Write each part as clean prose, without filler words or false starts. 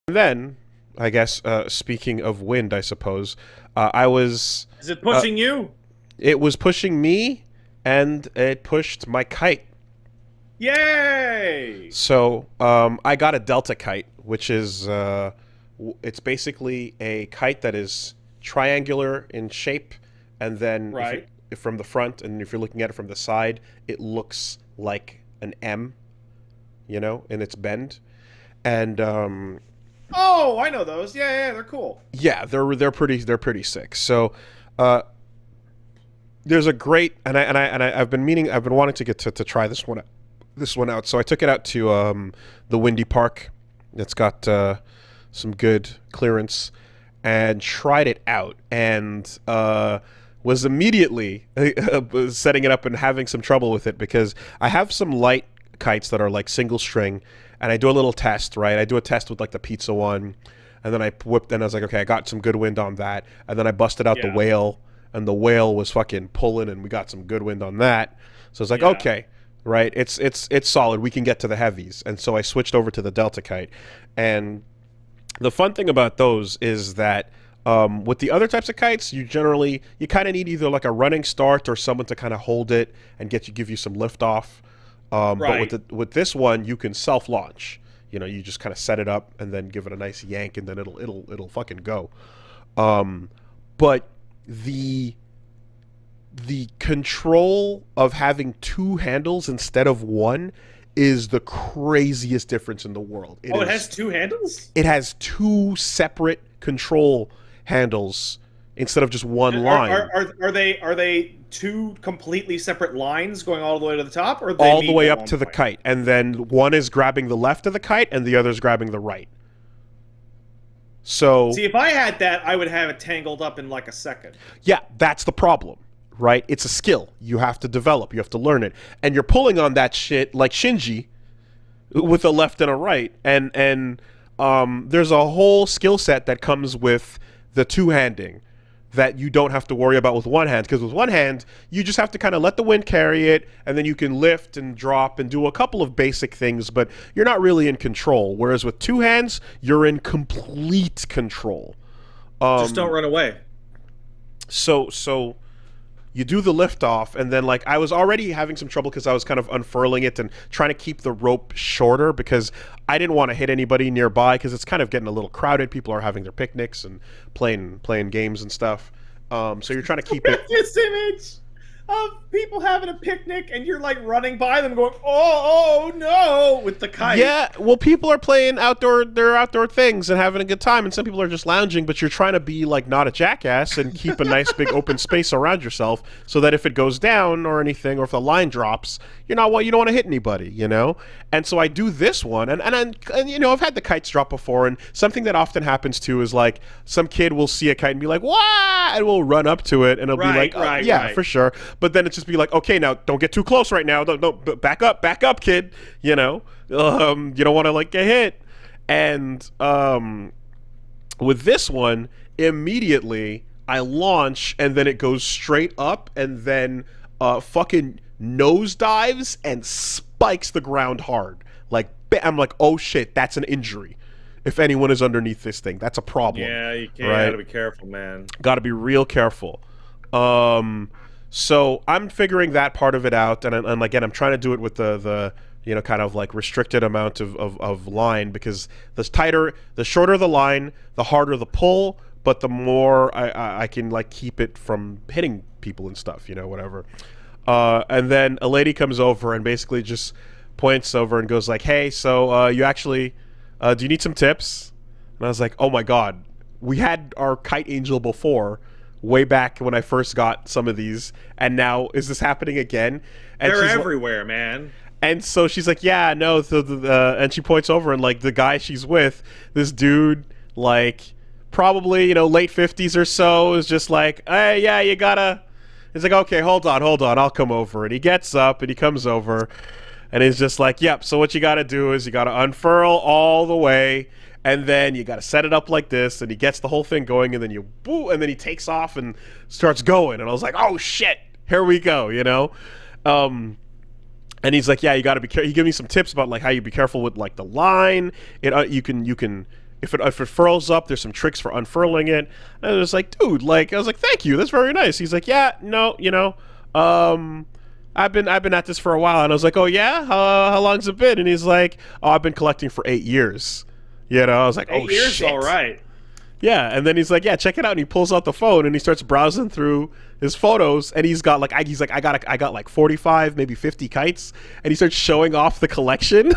And then, I guess, speaking of wind, I suppose, I was. Is it Uh, pushing you? it was pushing me, and it pushed my kite. Yay! So I got a Delta kite, which is it's basically a kite that is triangular in shape, and then Right. if from the front, and if you're looking at it from the side, it looks like an M, in its bend. And Oh, I know those. Yeah, yeah, they're cool. yeah, they're pretty sick. So uh, there's a great I've been wanting to get to try this one out. So I took it out to the Windy Park. It's got some good clearance, and tried it out, and was immediately setting it up and having some trouble with it because I have some light kites that are like single string, and I do a little test. Right, I do a test with like the pizza one, and then I whipped, and I was like, okay, I got some good wind on that, and then I busted out the Yeah, whale, and the whale was fucking pulling, and we got some good wind on that. So it's like, yeah. okay, right, it's solid. We can get to the heavies, and so I switched over to the Delta kite, and the fun thing about those is that with the other types of kites, you kind of need either like a running start or someone to kind of hold it and give you some lift off. But Right. with this one, you can self launch. You just kind of set it up and then give it a nice yank, and then it'll fucking go. Um, but the the control of having two handles instead of one is the craziest difference in the world. Oh, it has two handles? It has two separate control handles instead of just one Are line, they two completely separate lines going all the way to the top, or they all the meet way at up one to the point? kite, and then one is grabbing the left of the kite and the other is grabbing the right. So See, if I had that, I would have it tangled up in like a second. yeah, that's the problem, right? It's a skill you have to develop, you have to learn it, and you're pulling on that shit like Shinji with a left and a right, and there's a whole skill set that comes with the two handing that you don't have to worry about with one hand, because with one hand you just have to kind of let the wind carry it, and then you can lift and drop and do a couple of basic things, but you're not really in control, whereas with two hands you're in complete control. Just don't um run away. so you do the lift off, and then like I was already having some trouble because I was kind of unfurling it and trying to keep the rope shorter because I didn't want to hit anybody nearby because it's kind of getting a little crowded. People are having their picnics and playing games and stuff. So you're trying to keep it. This image of people having a picnic and you're like running by them going, oh, oh no, with the kite. Yeah, well, people are playing their outdoor things and having a good time, and some people are just lounging. But you're trying to be like not a jackass and keep a nice big open space around yourself, so that if it goes down or anything, or if the line drops, you don't want to hit anybody. And so I do this one, and I've had the kites drop before, and something that often happens too is like some kid will see a kite and be like, "Wah!" and we'll run up to it, and it'll be like, "Yeah, Right. for sure." But then it just be like, okay, now don't get too close right now. Don't back up, kid. You don't want to like get hit. And with this one, immediately I launch, and then it goes straight up, and then fucking nosedives and spikes the ground hard. Like I'm like, oh shit, that's an injury. If anyone is underneath this thing, that's a problem. Yeah, you can't. Right? Gotta be careful, man. Got to be real careful. So I'm figuring that part of it out, and again, I'm trying to do it with the kind of like restricted amount of line, because the shorter the line, the harder the pull, but the more I can like keep it from hitting people and stuff, whatever. And then a lady comes over and basically just points over and goes like, "Hey, so you actually do you need some tips?" And I was like, "Oh my god, we had our kite angel before, way back when I first got some of these, and now is this happening again?" And They're she's everywhere, man. and so she's like, "Yeah, no." So and she points over, and like the guy she's with, this dude, like probably late 50s or so, is just like, "Hey, yeah, you gotta." He's like, "Okay, hold on, I'll come over." And he gets up and he comes over, and he's just like, "Yep. So what you gotta do is you gotta unfurl all the way, and then you got to set it up like this," and he gets the whole thing going, and then you boo, and then he takes off and starts going, and I was like, "Oh shit, here we go," and he's like, "Yeah, you got to be careful." He gave me some tips about like how you be careful with like the line. You can if it furls up, there's some tricks for unfurling it. And I was like, dude, like I was like, thank you, that's very nice. He's like, yeah, no, I've been at this for a while, and I was like, oh yeah, how long's it been? And he's like, oh, I've been collecting for 8 years. I was like, oh 8 years, shit, all right. yeah. And then he's like, yeah, check it out. And he pulls out the phone and he starts browsing through his photos, and he's got like, I got like 45, maybe 50 kites, and he starts showing off the collection.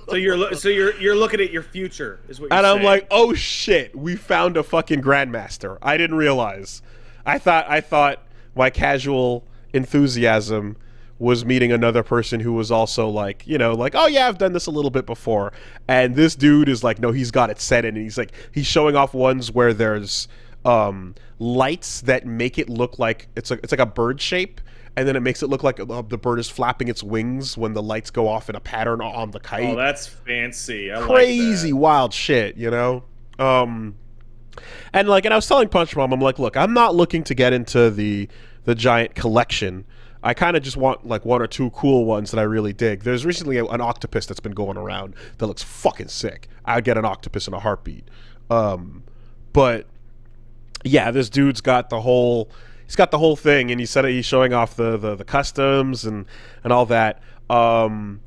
So you're looking at your future, is what you're And saying. I'm like, oh shit, we found a fucking grandmaster. I didn't realize. I thought my casual enthusiasm was meeting another person who was also like, like, oh yeah, I've done this a little bit before. And this dude is like, no, he's got it set in, and he's showing off ones where there's lights that make it look like it's like a bird shape, and then it makes it look like the bird is flapping its wings when the lights go off in a pattern on the kite. Oh, that's fancy. I Crazy like that. wild shit, and I was telling Punch Mom, I'm like, look, I'm not looking to get into the giant collection. I kind of just want like one or two cool ones that I really dig. There's recently an octopus that's been going around that looks fucking sick. I'd get an octopus in a heartbeat. But yeah, this dude's got the whole thing, and he said he's showing off the customs and all that. And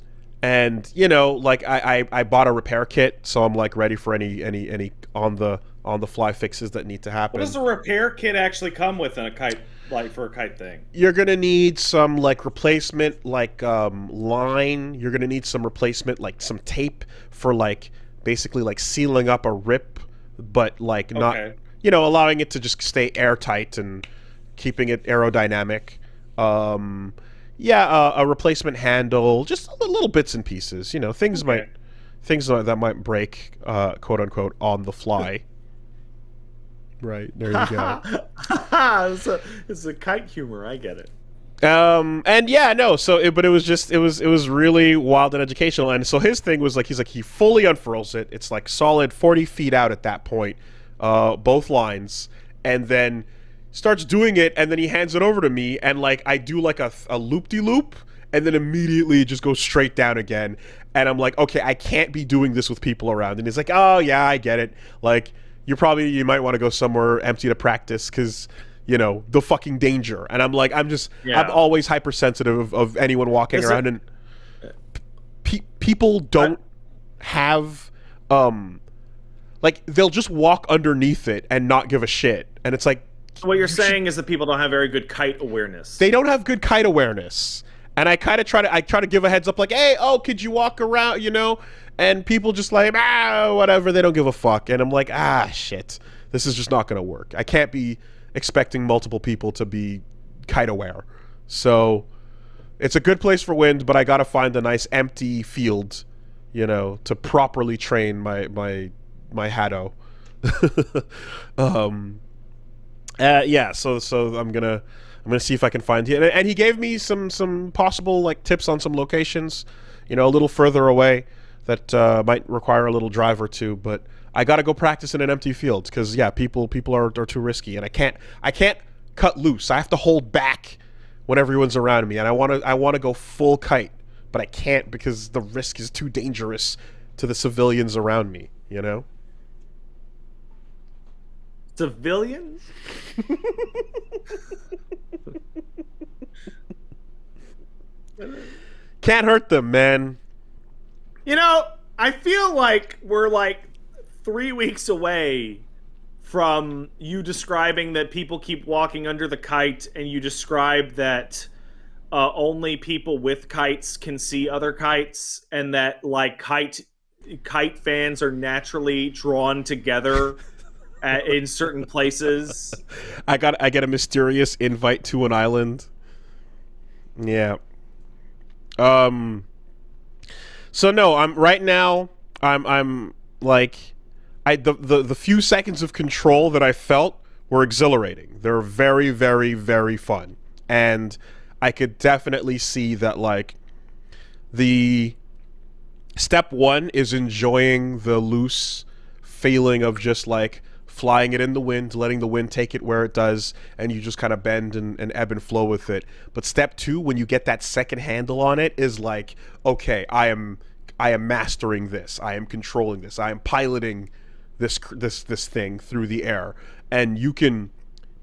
like I bought a repair kit, so I'm like ready for any on the fly fixes that need to happen. What does a repair kit actually come with in a kite, like for a kite thing? You're gonna need some like replacement line. You're gonna need some replacement, like some tape for like basically like sealing up a rip, but like not allowing it to just stay airtight and keeping it aerodynamic. A replacement handle, just little bits and pieces. Things that might break, quote unquote, on the fly. Right, there you go. It's a kite humor. I get it. And yeah, no. But it was really wild and educational. And so his thing was like, he fully unfurls it. It's like solid 40 feet out at that point, both lines, and then starts doing it, and then he hands it over to me, and like I do like a loop-de-loop, and then immediately it just goes straight down again. And I'm like, okay, I can't be doing this with people around. And he's like, oh yeah, I get it. Like you might want to go somewhere empty to practice, because the fucking danger. And I'm like, I'm always hypersensitive of anyone walking around, and people don't have like they'll just walk underneath it and not give a shit. And it's like, what you're saying is that people don't have very good kite awareness. They don't have good kite awareness. And I kind of try to give a heads up, like, hey, could you walk around, And people just like, whatever, they don't give a fuck. And I'm like, shit, this is just not going to work. I can't be expecting multiple people to be kite aware. So it's a good place for wind, but I got to find a nice empty field, to properly train my Haddo. So I'm gonna see if I can find it, and he gave me some possible like tips on some locations, a little further away that might require a little drive or two. But I got to go practice in an empty field, because people are too risky, and I can't cut loose. I have to hold back when everyone's around me, and I want to go full kite, but I can't because the risk is too dangerous to the civilians around me. Civilians? Can't hurt them, man. I feel like we're like 3 weeks away from you describing that people keep walking under the kite, and you describe that only people with kites can see other kites, and that like kite fans are naturally drawn together in certain places. I get a mysterious invite to an island. Yeah. So no, I'm like, the few seconds of control that I felt were exhilarating. They're very, very, very fun. And I could definitely see that, like, the step one is enjoying the loose feeling of just like flying it in the wind, letting the wind take it where it does, and you just kind of bend and ebb and flow with it. But step two, when you get that second handle on it, is like, okay, I am mastering this. I am controlling this. I am piloting this thing through the air, and you can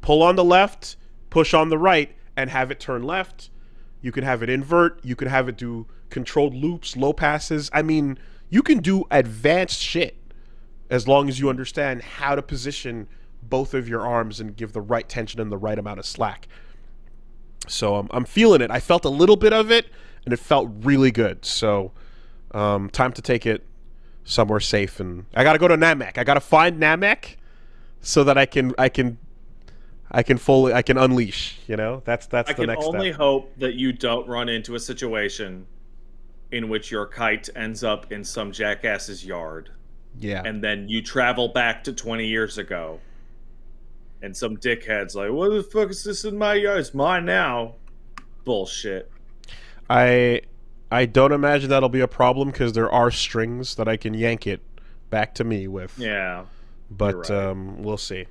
pull on the left, push on the right, and have it turn left. You can have it invert. You can have it do controlled loops, low passes. I mean, you can do advanced shit as long as you understand how to position both of your arms and give the right tension and the right amount of slack. So I'm feeling it. I felt a little bit of it, and it felt really good. So time to take it somewhere safe. And I got to go to Namek. I got to find Namek so that I can unleash. You know, that's the next step. I can only hope that you don't run into a situation in which your kite ends up in some jackass's yard. Yeah. And then you travel back to 20 years ago. And some dickhead's like, what the fuck is this in my yard? It's mine now. Bullshit. I don't imagine that'll be a problem because there are strings that I can yank it back to me with. Yeah. But right. we'll see.